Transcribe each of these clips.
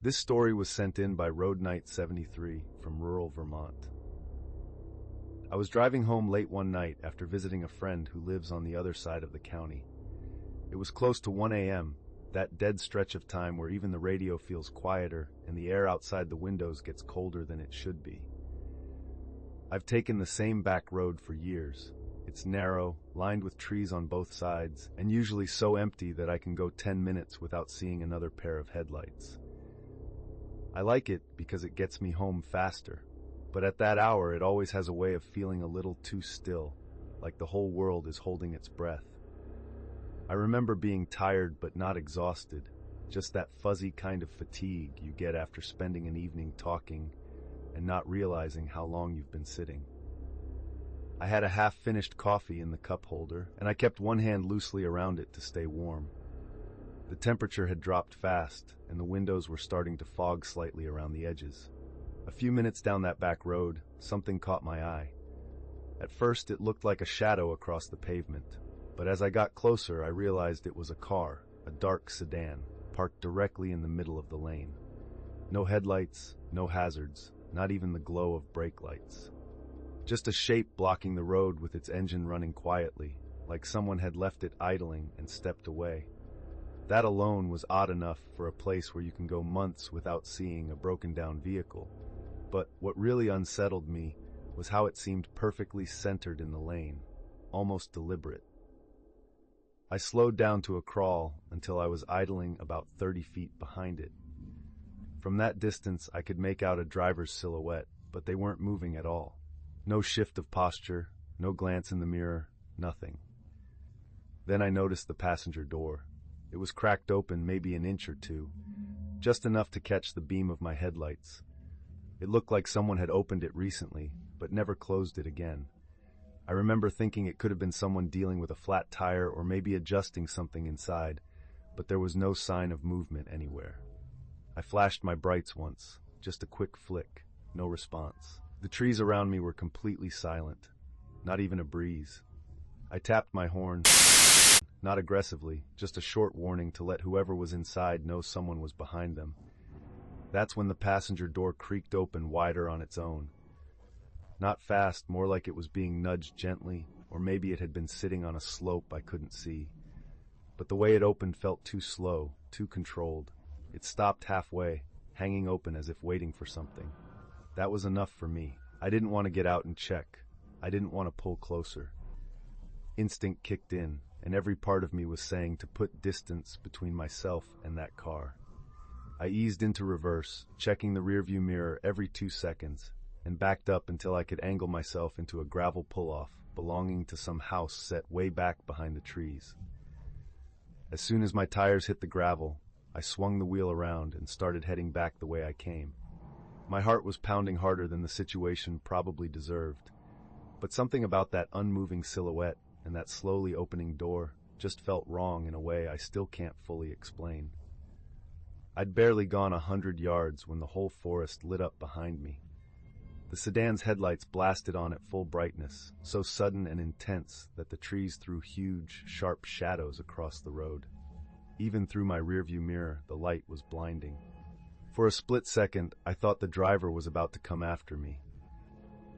This story was sent in by Road Knight 73 from rural Vermont. I was driving home late one night after visiting a friend who lives on the other side of the county. It was close to 1 a.m., that dead stretch of time where even the radio feels quieter and the air outside the windows gets colder than it should be. I've taken the same back road for years. It's narrow, lined with trees on both sides, and usually so empty that I can go 10 minutes without seeing another pair of headlights. I like it because it gets me home faster, but at that hour it always has a way of feeling a little too still, like the whole world is holding its breath. I remember being tired but not exhausted, just that fuzzy kind of fatigue you get after spending an evening talking and not realizing how long you've been sitting. I had a half-finished coffee in the cup holder, and I kept one hand loosely around it to stay warm. The temperature had dropped fast, and the windows were starting to fog slightly around the edges. A few minutes down that back road, something caught my eye. At first, it looked like a shadow across the pavement, but as I got closer, I realized it was a car, a dark sedan, parked directly in the middle of the lane. No headlights, no hazards, not even the glow of brake lights. Just a shape blocking the road with its engine running quietly, like someone had left it idling and stepped away. That alone was odd enough for a place where you can go months without seeing a broken-down vehicle. But what really unsettled me was how it seemed perfectly centered in the lane, almost deliberate. I slowed down to a crawl until I was idling about 30 feet behind it. From that distance, I could make out a driver's silhouette, but they weren't moving at all. No shift of posture, no glance in the mirror, nothing. Then I noticed the passenger door. It was cracked open maybe an inch or two, just enough to catch the beam of my headlights. It looked like someone had opened it recently, but never closed it again. I remember thinking it could have been someone dealing with a flat tire or maybe adjusting something inside, but there was no sign of movement anywhere. I flashed my brights once, just a quick flick, no response. The trees around me were completely silent, not even a breeze. I tapped my horn. Not aggressively, just a short warning to let whoever was inside know someone was behind them. That's when the passenger door creaked open wider on its own. Not fast, more like it was being nudged gently, or maybe it had been sitting on a slope I couldn't see. But the way it opened felt too slow, too controlled. It stopped halfway, hanging open as if waiting for something. That was enough for me. I didn't want to get out and check. I didn't want to pull closer. Instinct kicked in, and every part of me was saying to put distance between myself and that car. I eased into reverse, checking the rearview mirror every 2 seconds, and backed up until I could angle myself into a gravel pull-off belonging to some house set way back behind the trees. As soon as my tires hit the gravel, I swung the wheel around and started heading back the way I came. My heart was pounding harder than the situation probably deserved, but something about that unmoving silhouette and that slowly opening door just felt wrong in a way I still can't fully explain. I'd barely gone 100 yards when the whole forest lit up behind me. The sedan's headlights blasted on at full brightness, so sudden and intense that the trees threw huge, sharp shadows across the road. Even through my rearview mirror, the light was blinding. For a split second, I thought the driver was about to come after me.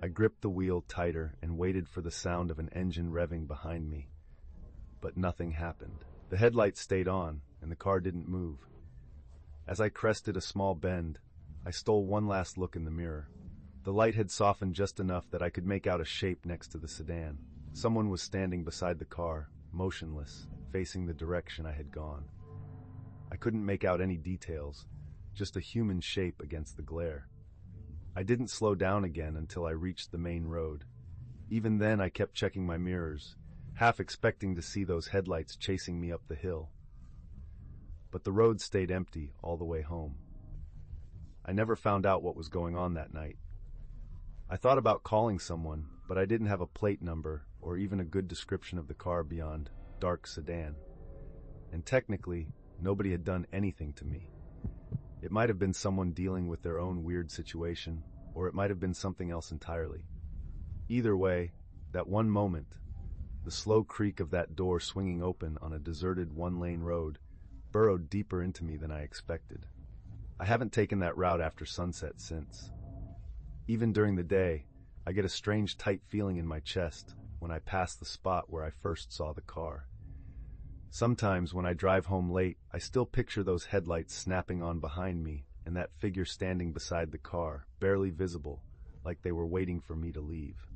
I gripped the wheel tighter and waited for the sound of an engine revving behind me. But nothing happened. The headlights stayed on, and the car didn't move. As I crested a small bend, I stole one last look in the mirror. The light had softened just enough that I could make out a shape next to the sedan. Someone was standing beside the car, motionless, facing the direction I had gone. I couldn't make out any details, just a human shape against the glare. I didn't slow down again until I reached the main road. Even then I kept checking my mirrors, half expecting to see those headlights chasing me up the hill. But the road stayed empty all the way home. I never found out what was going on that night. I thought about calling someone, but I didn't have a plate number or even a good description of the car beyond dark sedan. And technically, nobody had done anything to me. It might have been someone dealing with their own weird situation, or it might have been something else entirely. Either way, that one moment, the slow creak of that door swinging open on a deserted one-lane road, burrowed deeper into me than I expected. I haven't taken that route after sunset since. Even during the day, I get a strange tight feeling in my chest when I pass the spot where I first saw the car. Sometimes when I drive home late, I still picture those headlights snapping on behind me and that figure standing beside the car, barely visible, like they were waiting for me to leave.